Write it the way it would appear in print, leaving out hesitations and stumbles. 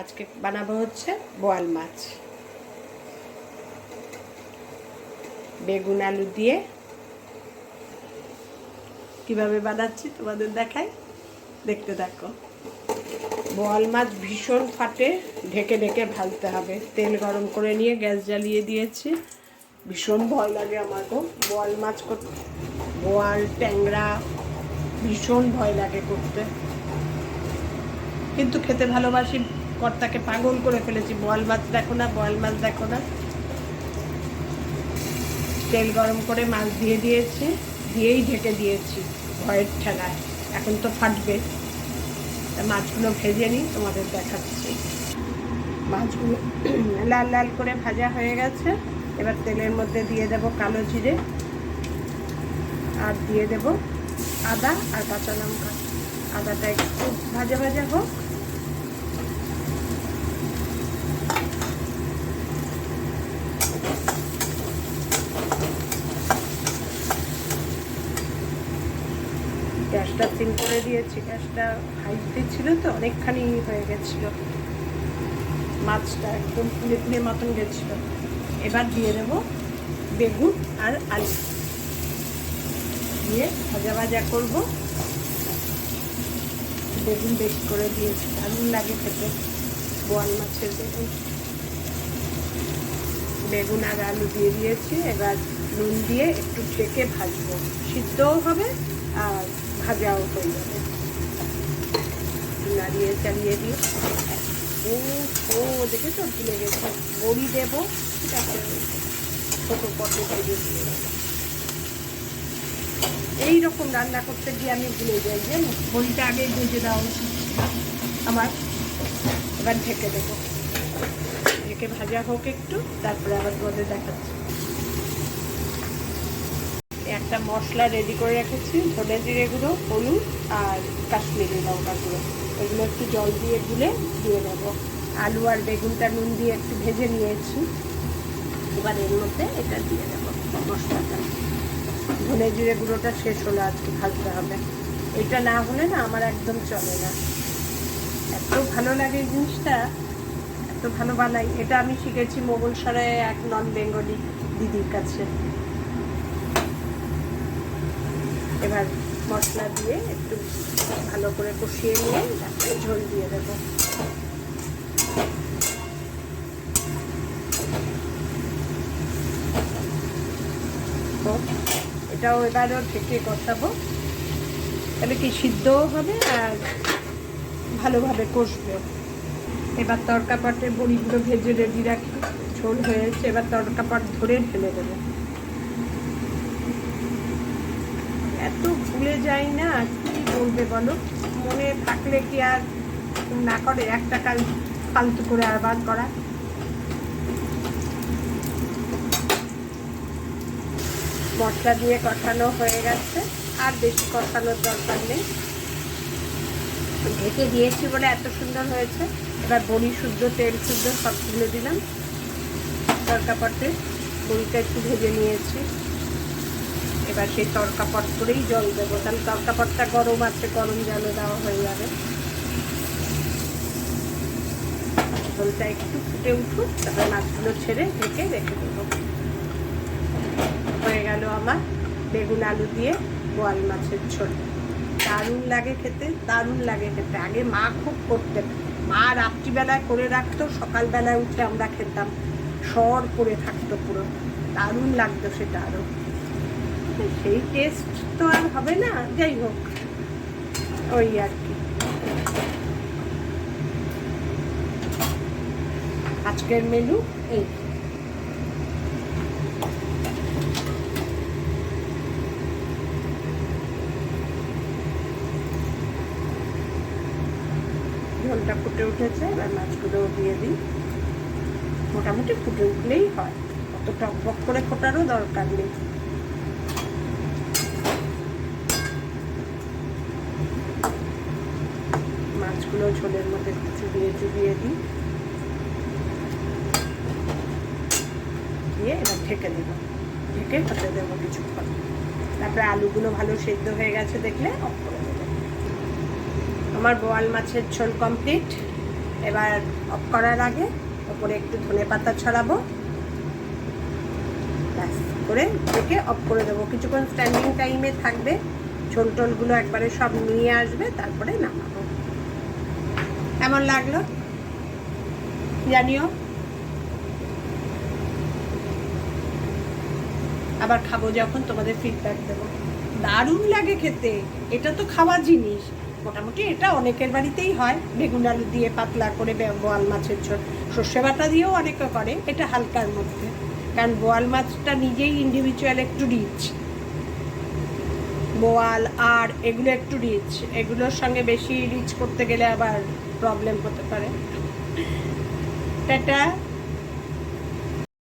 আজকে বানাবো হচ্ছে বোয়াল মাছ বেগুন আলু দিয়ে। কিভাবে বানাচ্ছি তোমাদের দেখাই, দেখতে থাকো। বোয়াল মাছ ভীষণ ফাটে, ঢেকে ঢেকে ভাজতে হবে। তেল গরম করে নিয়ে গ্যাস জ্বালিয়ে দিয়েছি। ভীষণ ভয় লাগে আমার তো বোয়াল মাছ করতে, বোয়াল ট্যাংরা ভীষণ ভয় লাগে করতে, কিন্তু খেতে ভালোবাসি। কর্তাকে পাগল করে ফেলেছি, বোয়াল মাছ দেখো না, বোয়াল মাছ দেখো না। তেল গরম করে মাছ দিয়ে দিয়েছি, দিয়েই ঢেকে দিয়েছি ভয়ের ঠেলায়। এখন তো ফাটবে, মাছগুলো ভেজে নিই, তোমাদের দেখাচ্ছি। মাছগুলো লাল লাল করে ভাজা হয়ে গেছে। এবার তেলের মধ্যে দিয়ে দেব কালো জিরে, আর দিয়ে দেব আদা আর কাঁচা লঙ্কা। আদাটা একটু ভাজা ভাজা হোক। গ্যাসটা সিম করে দিয়েছি, গ্যাসটা হাইতে ছিল তো অনেকখানি হয়ে গেছিল, মাছটা একদম ফুলে ফুলে মতন গেছিল। এবার দিয়ে দেবো বেগুন আর আলু দিয়ে ভাজা ভাজা করবো। বেগুন বেশি করে দিয়েছি, দারুণ লাগে খেতে বোয়াল মাছের বেগুন। বেগুন আর আলু দিয়ে দিয়েছি। এবার নুন দিয়ে একটু ঢেকে ভাজবো, সিদ্ধও হবে আর ভাজাও হয়ে যাবে। নাড়িয়ে চালিয়ে দিয়ে দেখেছো ভুলে গেছে, বড়ি দেবো। ঠিক আছে, ছোটো পটে ভেজে দিয়ে দেবো। এইরকম রান্না করতে গিয়ে আমি ভুলে যাই যে বড়িটা আগে ভেজে দেওয়া উচিত আমার। এবার ঢেকে দেবো, ঢেকে ভাজা হোক একটু, তারপরে আবার তোমাদের দেখাচ্ছি। একটা মশলা রেডি করে রেখেছি, ধনে জিরে গুঁড়ো, হলুদ আর কাশ্মীরি লঙ্কা গুঁড়ো। এগুলো একটু জল দিয়ে গুলে দিয়ে দেবো। আলু আর বেগুনটা নুন দিয়ে একটু ভেজে নিয়েছি। এবার এর মধ্যে এটা দিয়ে দেবো মশলাটা। ধনে জিরে গুঁড়োটা শেষ হলো, আজকে ভাজতে হবে। এটা না হলে না আমার একদম চলে না। এত ভালো লাগে এই জিনিসটা, এত ভালো বানাই। এটা আমি শিখেছি মোগলসরায় এক নন বেঙ্গলি দিদির কাছে। এবার মশলা দিয়ে একটু ভালো করে কষিয়ে নিয়ে তারপরে ঝোল দিয়ে দেবো। তো এটাও এবারও ঢেকে কষাবো, তাহলে কি সিদ্ধও হবে আর ভালোভাবে কষবে। এবার তড়কা পাটে বড়িগুলো ভেজে রেডি রাখি, ঝোল হয়েছে। এবার তড়কা পাট ধরে ঢেলে দেবো। এত ভুলে যাই না, কি বলবে বলো, মনে থাকলে কি আর না করে একটা কাল ফালতু করে আবার করা। মশলা দিয়ে কষানো হয়ে গেছে, আর বেশি কষানোর দরকার নেই। ঢেকে দিয়েছি বলে এত সুন্দর হয়েছে। এবার বড়ি শুদ্ধ, তেল শুদ্ধ সব তুলে দিলাম তড়কা পাটে। বড়িটা একটু ভেজে নিয়েছি। এবার সেই তড়কা পট করেই জল দেবো, তাহলে তড়কা পটটা গরম আছে, গরম জলে দেওয়া হয়ে যাবে। ঝোলটা একটু ফুটে উঠুক, তারপরে মাছগুলো ছেড়ে ঢেকে রেখে দেবো। হয়ে গেল আমার বেগুন আলু দিয়ে বোয়াল মাছের ঝোল। দারুণ লাগে খেতে, দারুণ লাগে খেতে। আগে মা খুব করতেন, মা রাত্রিবেলায় করে রাখতো, সকালবেলায় উঠে আমরা খেতাম, সর পড়ে থাকতো পুরো, দারুণ লাগতো সেটা। আরও সেই টেস্ট তো আর হবে না, যাই হোক ওই আর কি। আজকের মেনু এই। ঝোলটা ফুটে উঠেছে, এবার মাছগুলোও দিয়ে দিই। মোটামুটি ফুটে উঠলেই হয়, অত টকবক করে ফোটারও দরকার নেই। মাছগুলো ঝোলের মধ্যে চুবিয়ে চুবিয়ে দিই, দিয়ে এবার ঢেকে দেবো। ঢেকে হতে দেবো কিছুক্ষণ। তারপরে আলুগুলো ভালো সেদ্ধ হয়ে গেছে দেখলে অফ করে দেবো। আমার বোয়াল মাছের ঝোল কমপ্লিট। এবার অফ করার আগে ওপরে একটু ধনেপাতা ছড়াবো, ব্যাস করে থেকে অফ করে দেবো। কিছুক্ষণ স্ট্যান্ডিং টাইমে থাকবে, ঝোল টোলগুলো একবারে সব নিয়ে আসবে, তারপরে নামাবো। কেমন লাগলো জানিও। আবার খাবো যখন তোমাদের ফিডব্যাক দেবো। দারুণ লাগে খেতে, এটা তো খাওয়ার জিনিস। মোটামুটি এটা অনেকের বাড়িতেই হয়, বেগুন আলু দিয়ে পাতলা করে বোয়াল মাছের ঝোল, সর্ষে বাটা দিয়েও অনেকে করে, এটা হালকার মধ্যে। কারণ বোয়াল মাছটা নিজেই ইন্ডিভিজুয়াল একটু রিচ, বোয়াল আর এগুলো একটু রিচ, এগুলোর সঙ্গে বেশি রিচ করতে গেলে আবার প্রবলেম হতে পারে। টাটা।